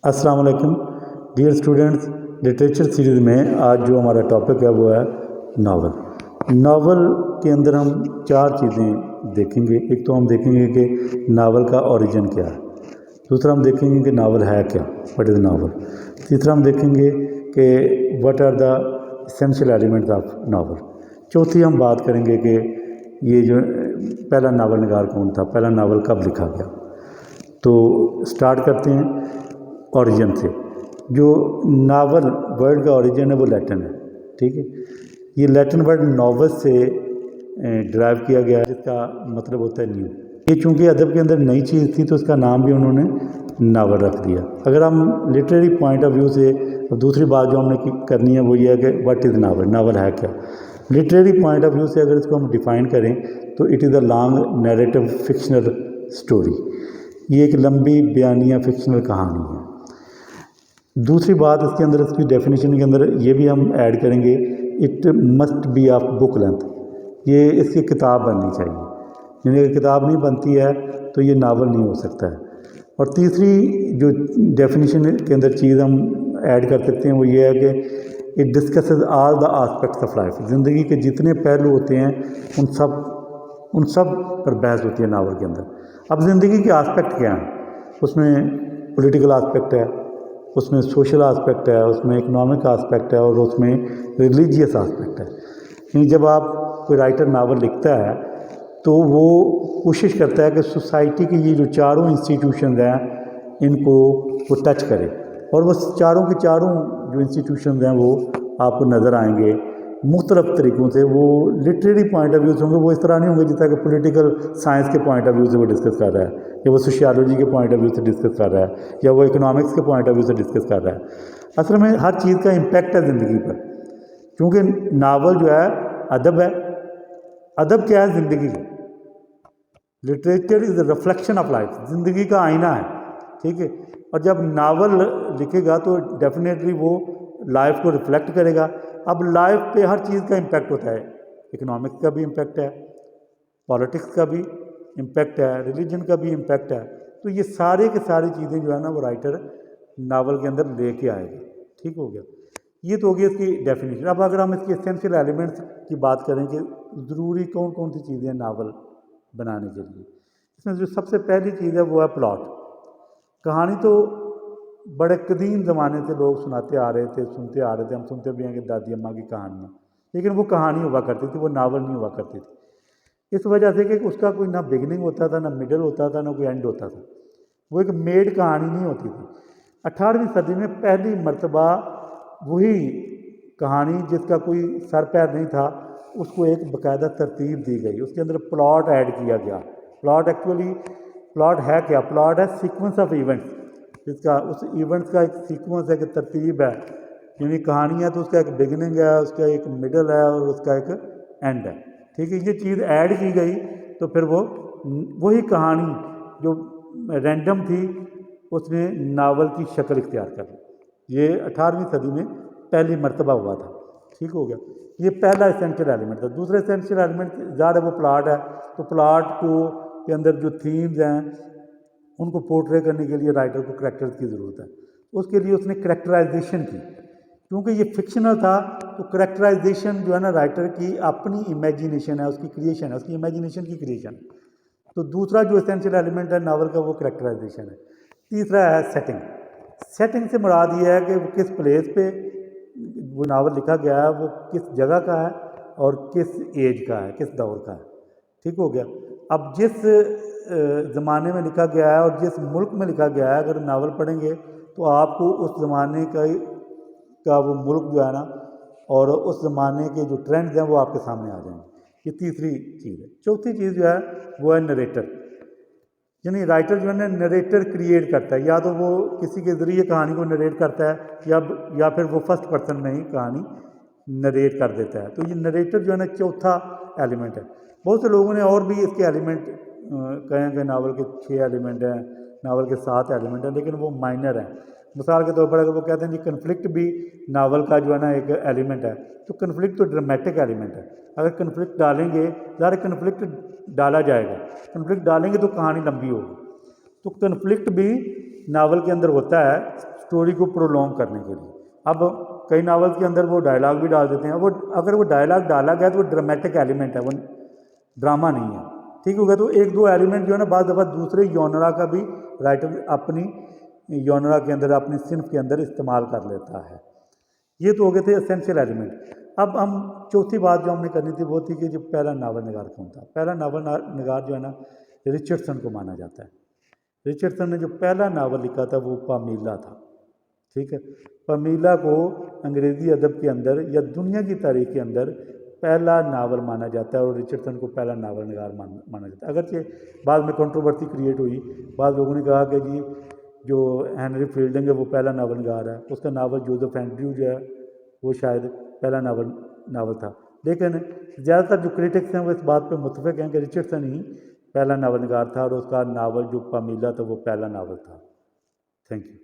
अस्सलाम वालेकुम dear students. Literature series में आज जो हमारा टॉपिक है वो है नावल। नावल के अंदर हम चार चीज़ें देखेंगे। एक तो हम देखेंगे कि नावल का ओरिजिन क्या है, दूसरा हम देखेंगे कि नावल है क्या, व्हाट इज़ नावल, तीसरा हम देखेंगे कि what are the essential elements of novel, चौथी हम बात करेंगे कि ये जो पहला नावल निगार कौन था, पहला नावल कब लिखा गया। तो स्टार्ट करते हैं ओरिजिन से। जो नावल वर्ड का ओरिजिन है वो लैटिन है, ठीक है। ये लैटिन वर्ड नोवस से ड्राइव किया गया है, जिसका मतलब होता है न्यू। ये चूँकि अदब के अंदर नई चीज़ थी तो इसका नाम भी उन्होंने नावल रख दिया। अगर हम लिटरेरी पॉइंट ऑफ व्यू से, और दूसरी बात जो हमने करनी है वो ये है कि व्हाट इज़ नावल, नावल है क्या। लिटरेरी पॉइंट ऑफ व्यू से अगर इसको हम डिफ़ाइन करें तो it is a long narrative fictional story. ये एक लंबी बयानिया फिक्शनल कहानी है। दूसरी बात इसके अंदर, इसकी डेफिनेशन के अंदर ये भी हम ऐड करेंगे, it must be of book length. ये इसकी किताब बननी चाहिए, यानी अगर किताब नहीं बनती है तो ये नावल नहीं हो सकता है। और तीसरी जो डेफिनेशन के अंदर चीज़ हम ऐड कर सकते हैं वो ये है कि it discusses all the aspects of life. ज़िंदगी के जितने पहलू होते हैं उन सब पर बहस होती है नावल के अंदर। अब ज़िंदगी के आस्पेक्ट क्या हैं, उसमें पॉलिटिकल आस्पेक्ट है, उसमें सोशल आस्पेक्ट है, उसमें इकोनॉमिक आस्पेक्ट है और उसमें रिलीजियस आस्पेक्ट है। यानी जब आप कोई राइटर नावल लिखता है तो वो कोशिश करता है कि सोसाइटी की ये जो चारों इंस्टीट्यूशन हैं इनको वो टच करे, और वो चारों के चारों जो इंस्टीट्यूशन हैं वो आपको नज़र आएंगे मुख्तलिफ तरीक़ों से। वो लिटरेरी पॉइंट ऑफ व्यू से होंगे, वो इस तरह नहीं होंगे जिस तरह कि पॉलिटिकल साइंस के पॉइंट ऑफ व्यू से वो डिस्कस कर रहा है, या वो सोशियोलॉजी के पॉइंट ऑफ व्यू से डिस्कस कर रहा है, या वो इकोनॉमिक्स के पॉइंट ऑफ व्यू से डिस्कस कर रहा है। असल में हर चीज़ का इम्पैक्ट है ज़िंदगी पर, क्योंकि नावल जो है अदब है। अदब क्या है? ज़िंदगी का। Literature is the reflection of life, ज़िंदगी का आईना है, ठीक है। और जब नावल लिखेगा तो डेफिनेटली वो लाइफ को रिफ्लेक्ट करेगा। अब लाइफ पे हर चीज़ का इम्पैक्ट होता है, इकोनॉमिक्स का भी इम्पैक्ट है, पॉलिटिक्स का भी इम्पैक्ट है, रिलीजन का भी इम्पैक्ट है। तो ये सारे के सारी चीज़ें जो है ना वो राइटर नावल के अंदर लेके आएगा, ठीक हो गया। ये तो हो गई इसकी डेफिनेशन। अब अगर हम इसके एसेंशियल एलिमेंट्स की बात करें कि ज़रूरी कौन कौन सी चीज़ें हैं नावल बनाने के लिए, इसमें जो सबसे पहली चीज़ है वो है प्लॉट। कहानी तो बड़े कदीम ज़माने से लोग सुनाते आ रहे थे, सुनते आ रहे थे, हम सुनते भी हैं कि दादी अम्मा की कहानियाँ, लेकिन वो कहानी हुआ करती थी, वो नावल नहीं हुआ करती थी। इस वजह से कि उसका कोई ना बिगनिंग होता था, ना मिडल होता था, ना कोई एंड होता था। वो एक मेड कहानी नहीं होती थी। 18वीं सदी में पहली मर्तबा वही कहानी जिसका कोई सर पैर नहीं था उसको एक बाकायदा तरतीब दी गई, उसके अंदर प्लॉट ऐड किया गया। प्लॉट एक्चुअली प्लॉट है क्या? प्लॉट है सीक्वेंस ऑफ इवेंट्स, जिसका उस इवेंट्स का एक सीक्वेंस है, कि तरतीब है। यानी कहानी है तो उसका एक बिगिनिंग है, उसका एक मिडल है और उसका एक एंड है, ठीक है। ये चीज़ ऐड की गई तो फिर वो वही कहानी जो रैंडम थी उसने नावल की शक्ल इख्तियार कर ली। ये 18वीं सदी में पहली मर्तबा हुआ था, ठीक हो गया। ये पहला एसेंशियल एलिमेंट था। दूसरा एसेंशियल एलिमेंट ज़्यादा वो प्लॉट है, तो प्लॉट को के अंदर जो थीम्स हैं उनको पोर्ट्रे करने के लिए राइटर को करैक्टर्स की ज़रूरत है। उसके लिए उसने करैक्टराइजेशन की, क्योंकि ये फिक्शनल था तो करैक्टराइजेशन जो है ना राइटर की अपनी इमेजिनेशन है, उसकी क्रिएशन है, उसकी इमेजिनेशन की क्रिएशन। तो दूसरा जो एसेंशियल एलिमेंट है नावल का वो करैक्टराइजेशन है। तीसरा है सेटिंग। सेटिंग से मुराद ये है कि वो किस प्लेस पे वो नावल लिखा गया है, वो किस जगह का है और किस एज का है, किस दौर का है, ठीक हो गया। अब जिस ज़माने में लिखा गया है और जिस मुल्क में लिखा गया है, अगर नावल पढ़ेंगे तो आपको उस ज़माने का वो मुल्क जो है ना और उस ज़माने के जो ट्रेंड्स हैं वो आपके सामने आ जाएंगे। ये तीसरी चीज़ है। चौथी चीज़ जो है वो है नरेटर, यानी राइटर जो है ना नरेटर क्रिएट करता है, या तो वो किसी के ज़रिए कहानी को नरेट करता है या फिर वो फर्स्ट पर्सन में ही कहानी नरेट कर देता है। तो ये नरेटर जो है ना चौथा एलिमेंट है। बहुत से लोगों ने और भी इसके एलिमेंट कहें कि नावल के 6 एलिमेंट हैं, नावल के 7 एलिमेंट हैं, लेकिन वो माइनर हैं। मिसाल के तौर पर अगर वो कहते हैं कि कन्फ्लिक्ट भी नावल का जो है ना एक एलिमेंट है, तो कन्फ्लिक्ट तो ड्रामेटिक एलिमेंट है। अगर कन्फ्लिक्ट डालेंगे, ज़्यादा कन्फ्लिक्ट डाला जाएगा, कन्फ्लिक्ट डालेंगे तो कहानी लंबी होगी। तो कन्फ्लिक्ट भी नावल के अंदर होता है, स्टोरी को प्रोलॉन्ग करने के लिए। अब कई नावल के अंदर वो डायलॉग भी डाल देते हैं, वो अगर वो डायलॉग डाला गया तो वो ड्रामेटिक एलिमेंट है, वो ड्रामा नहीं है, ठीक हो गया। तो एक दो एलिमेंट जो है ना बाज़ दफ़ा दूसरे जॉनरा का भी राइटर अपनी जॉनरा के अंदर, अपनी सिन्फ के अंदर इस्तेमाल कर लेता है। ये तो हो गए थे एसेंशियल एलिमेंट। अब हम चौथी बात जो हमने करनी थी वो थी कि जो पहला नावल निगार कौन था। पहला नावल निगार जो है ना रिचर्डसन को माना जाता है। रिचर्डसन ने जो पहला नावल लिखा था वो पामीला था, ठीक है। पामीला को अंग्रेज़ी अदब के अंदर या दुनिया की तारीख के अंदर पहला नावल माना जाता है और रिचर्डसन को पहला नावल निगार माना जाता है। अगरचे बाद में कंट्रोवर्सी क्रिएट हुई, बाद लोगों ने कहा कि जी जो हेनरी फील्डिंग है वो पहला नावल निगार है, उसका नावल जोसेफ एंड्रयू जो है वो शायद पहला नावल था। लेकिन ज़्यादातर जो क्रिटिक्स हैं वो इस बात पे मुत्तफिक हैं कि रिचर्डसन ही पहला नावल निगार था और उसका नावल जो पामीला था वो पहला नावल था। Thank you.